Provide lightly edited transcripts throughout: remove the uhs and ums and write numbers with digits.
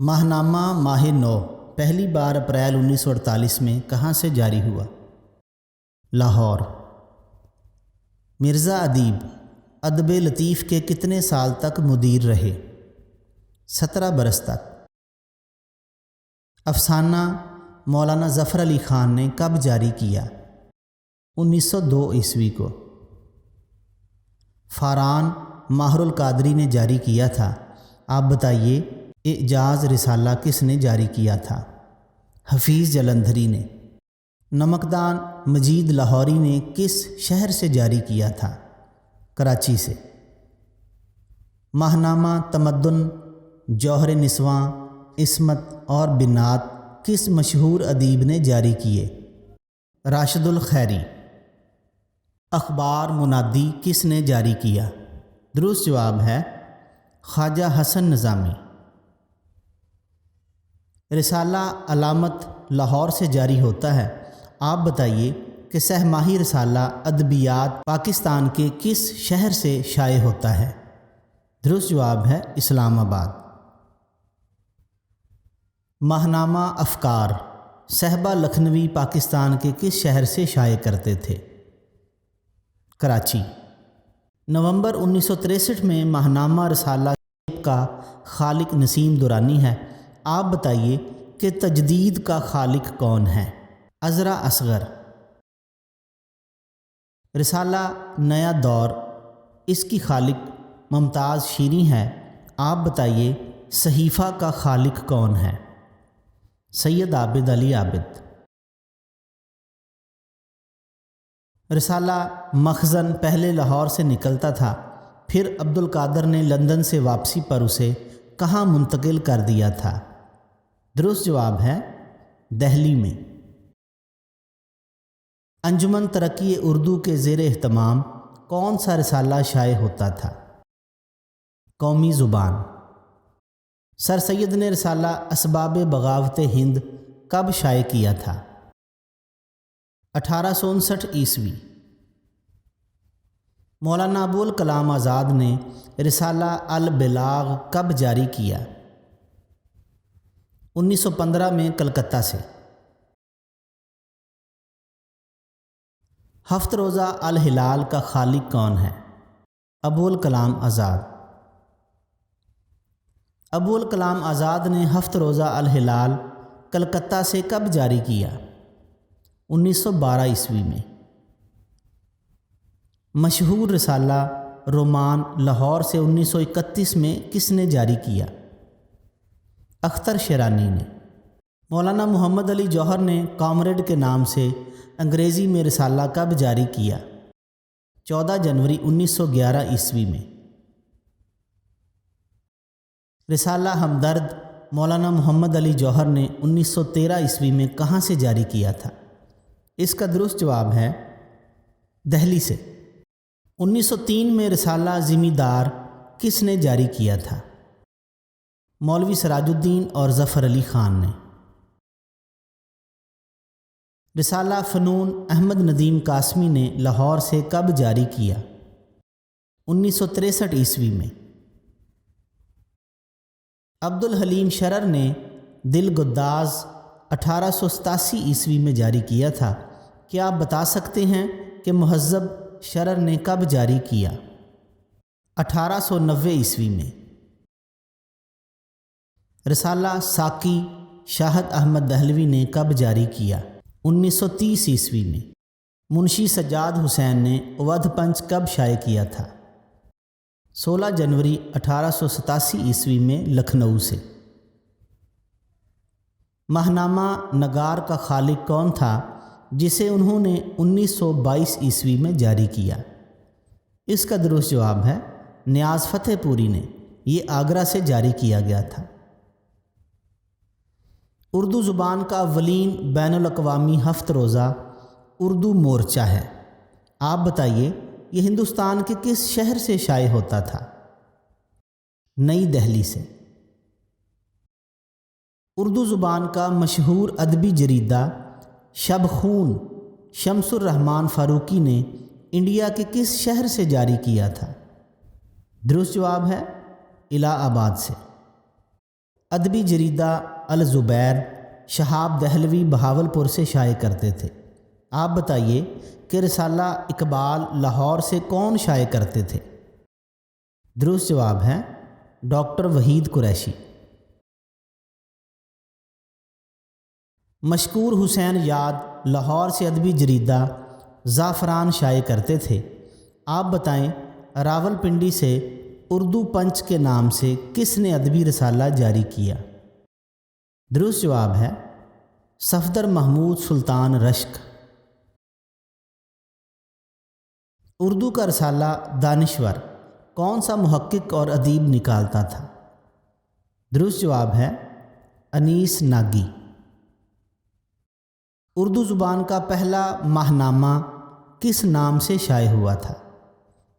ماہنامہ ماہ نو پہلی بار اپریل 1948 میں کہاں سے جاری ہوا؟ لاہور۔ مرزا ادیب ادب لطیف کے کتنے سال تک مدیر رہے؟ 17 برس تک۔ افسانہ مولانا ظفر علی خان نے کب جاری کیا؟ 1902 عیسوی کو۔ فاران ماہر القادری نے جاری کیا تھا، آپ بتائیے اعجاز رسالہ کس نے جاری کیا تھا؟ حفیظ جلندھری نے۔ نمکدان مجید لاہوری نے کس شہر سے جاری کیا تھا؟ کراچی سے۔ ماہنامہ تمدن، جوہر نسواں، عصمت اور بنات کس مشہور ادیب نے جاری کیے؟ راشد الخیری۔ اخبار منادی کس نے جاری کیا؟ درست جواب ہے خواجہ حسن نظامی۔ رسالہ علامت لاہور سے جاری ہوتا ہے، آپ بتائیے کہ سہ ماہی رسالہ ادبیات پاکستان کے کس شہر سے شائع ہوتا ہے؟ درست جواب ہے اسلام آباد۔ ماہنامہ افکار صحبہ لکھنوی پاکستان کے کس شہر سے شائع کرتے تھے؟ کراچی۔ نومبر 1963 میں ماہنامہ رسالہ کا خالق نسیم دورانی ہے، آپ بتائیے کہ تجدید کا خالق کون ہے؟ عذرا اصغر۔ رسالہ نیا دور، اس کی خالق ممتاز شیریں ہے، آپ بتائیے صحیفہ کا خالق کون ہے؟ سید عابد علی عابد۔ رسالہ مخزن پہلے لاہور سے نکلتا تھا، پھر عبد القادر نے لندن سے واپسی پر اسے کہاں منتقل کر دیا تھا؟ درست جواب ہے دہلی میں۔ انجمن ترقی اردو کے زیر اہتمام کون سا رسالہ شائع ہوتا تھا؟ قومی زبان۔ سر سید نے رسالہ اسباب بغاوت ہند کب شائع کیا تھا؟ 1859 عیسوی۔ مولانا ابوالکلام آزاد نے رسالہ البلاغ کب جاری کیا؟ 1915 میں کلکتہ سے۔ ہفت روزہ الہلال کا خالق کون ہے؟ ابوالکلام آزاد۔ ابوالکلام آزاد نے ہفت روزہ الہلال کلکتہ سے کب جاری کیا؟ 1912 عیسوی میں۔ مشہور رسالہ رومان لاہور سے 1931 میں کس نے جاری کیا؟ اختر شیرانی نے۔ مولانا محمد علی جوہر نے کامریڈ کے نام سے انگریزی میں رسالہ کب جاری کیا؟ 14 جنوری 1911 عیسوی میں۔ رسالہ ہمدرد مولانا محمد علی جوہر نے 1913 عیسوی میں کہاں سے جاری کیا تھا؟ اس کا درست جواب ہے دہلی سے۔ 1903 میں رسالہ ذمہ دار کس نے جاری کیا تھا؟ مولوی سراج الدین اور ظفر علی خان نے۔ رسالہ فنون احمد ندیم قاسمی نے لاہور سے کب جاری کیا؟ 1963 عیسوی میں۔ عبد الحلیم شرر نے دل گداز 1887 عیسوی میں جاری کیا تھا، کیا آپ بتا سکتے ہیں کہ مہذب شرر نے کب جاری کیا؟ 1890 عیسوی میں۔ رسالہ ساقی شاہد احمد دہلوی نے کب جاری کیا؟ 1930 عیسوی میں۔ منشی سجاد حسین نے اودھ پنچ کب شائع کیا تھا؟ 16 جنوری 1887 عیسوی میں لکھنؤ سے۔ ماہنامہ نگار کا خالق کون تھا جسے انہوں نے 1922 عیسوی میں جاری کیا؟ اس کا درست جواب ہے نیاز فتح پوری نے، یہ آگرہ سے جاری کیا گیا تھا۔ اردو زبان کا اولین بین الاقوامی ہفت روزہ اردو مورچہ ہے، آپ بتائیے یہ ہندوستان کے کس شہر سے شائع ہوتا تھا؟ نئی دہلی سے۔ اردو زبان کا مشہور ادبی جریدہ شب خون شمس الرحمن فاروقی نے انڈیا کے کس شہر سے جاری کیا تھا؟ درست جواب ہے الہ آباد سے۔ ادبی جریدہ الزبیر شہاب دہلوی بہاولپور سے شائع کرتے تھے۔ آپ بتائیے کہ رسالہ اقبال لاہور سے کون شائع کرتے تھے؟ درست جواب ہے ڈاکٹر وحید قریشی۔ مشکور حسین یاد لاہور سے ادبی جریدہ زعفران شائع کرتے تھے۔ آپ بتائیں راولپنڈی سے اردو پنچ کے نام سے کس نے ادبی رسالہ جاری کیا؟ درست جواب ہے صفدر محمود سلطان رشک۔ اردو کا رسالہ دانشور کون سا محقق اور ادیب نکالتا تھا؟ درست جواب ہے انیس ناگی۔ اردو زبان کا پہلا ماہنامہ کس نام سے شائع ہوا تھا؟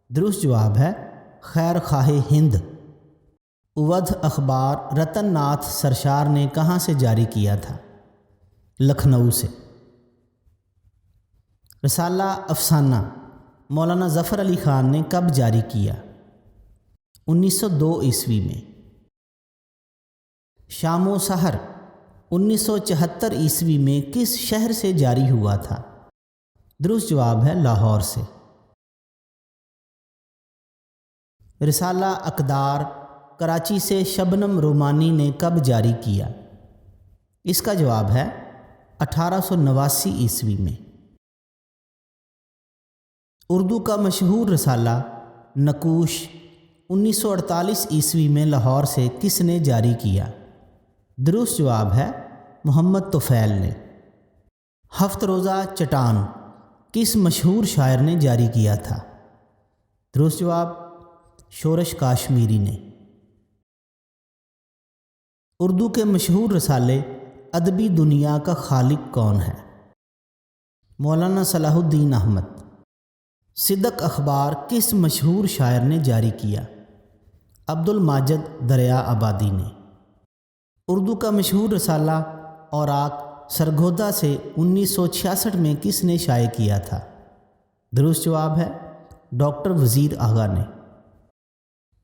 درست جواب ہے خیر خواہ ہند۔ اودھ اخبار رتن ناتھ سرشار نے کہاں سے جاری کیا تھا؟ لکھنؤ سے۔ رسالہ افسانہ مولانا ظفر علی خان نے کب جاری کیا؟ 1902 عیسوی میں۔ شام و سحر 1974 عیسوی میں کس شہر سے جاری ہوا تھا؟ درست جواب ہے لاہور سے۔ رسالہ اقدار کراچی سے شبنم رومانی نے کب جاری کیا؟ اس کا جواب ہے 1889 عیسوی میں۔ اردو کا مشہور رسالہ نقوش 1948 عیسوی میں لاہور سے کس نے جاری کیا؟ درست جواب ہے محمد طفیل نے۔ ہفت روزہ چٹان کس مشہور شاعر نے جاری کیا تھا؟ درست جواب شورش کاشمیری نے۔ اردو کے مشہور رسالے ادبی دنیا کا خالق کون ہے؟ مولانا صلاح الدین احمد۔ صدق اخبار کس مشہور شاعر نے جاری کیا؟ عبد الماجد دریا آبادی نے۔ اردو کا مشہور رسالہ اوراق سرگودا سے 1966 میں کس نے شائع کیا تھا؟ درست جواب ہے ڈاکٹر وزیر آغا نے۔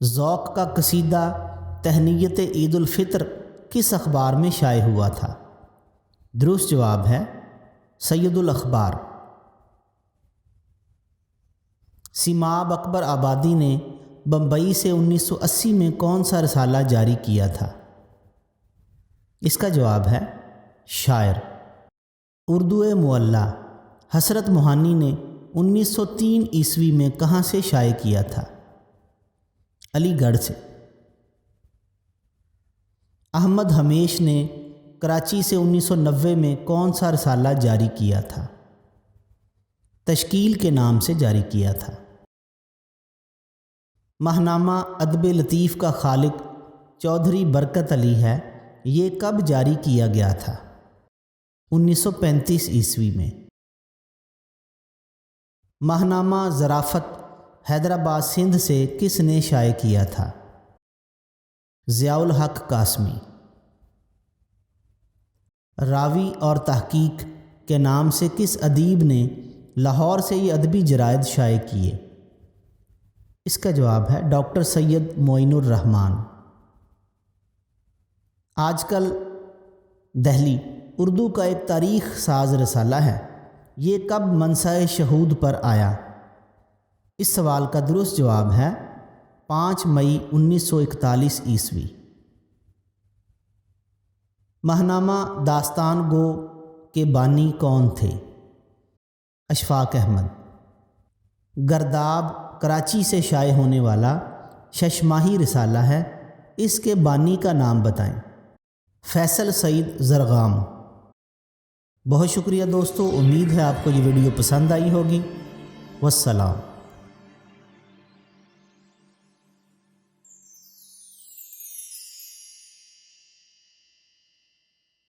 ذوق کا قصیدہ تہنیت عید الفطر کس اخبار میں شائع ہوا تھا؟ درست جواب ہے سید الاخبار۔ سیماب اکبر آبادی نے بمبئی سے 1980 میں کون سا رسالہ جاری کیا تھا؟ اس کا جواب ہے شاعر۔ اردو معلی حسرت موہانی نے 1903 عیسوی میں کہاں سے شائع کیا تھا؟ علی گڑھ سے۔ احمد ہمیش نے کراچی سے 1990 میں کون سا رسالہ جاری کیا تھا؟ تشکیل کے نام سے جاری کیا تھا۔ ماہنامہ ادب لطیف کا خالق چودھری برکت علی ہے، یہ کب جاری کیا گیا تھا؟ 1935 عیسوی میں۔ ماہنامہ ظرافت حیدرآباد سندھ سے کس نے شائع کیا تھا؟ ضیاء الحق قاسمی۔ راوی اور تحقیق کے نام سے کس ادیب نے لاہور سے یہ ادبی جرائد شائع کیے؟ اس کا جواب ہے ڈاکٹر سید معین الرحمان۔ آج کل دہلی اردو کا ایک تاریخ ساز رسالہ ہے، یہ کب منصہ شہود پر آیا؟ اس سوال کا درست جواب ہے 5 مئی 1941 عیسوی۔ ماہنامہ داستان گو کے بانی کون تھے؟ اشفاق احمد۔ گرداب کراچی سے شائع ہونے والا ششماہی رسالہ ہے، اس کے بانی کا نام بتائیں۔ فیصل سعید زرغام۔ بہت شکریہ دوستو، امید ہے آپ کو یہ ویڈیو پسند آئی ہوگی۔ والسلام۔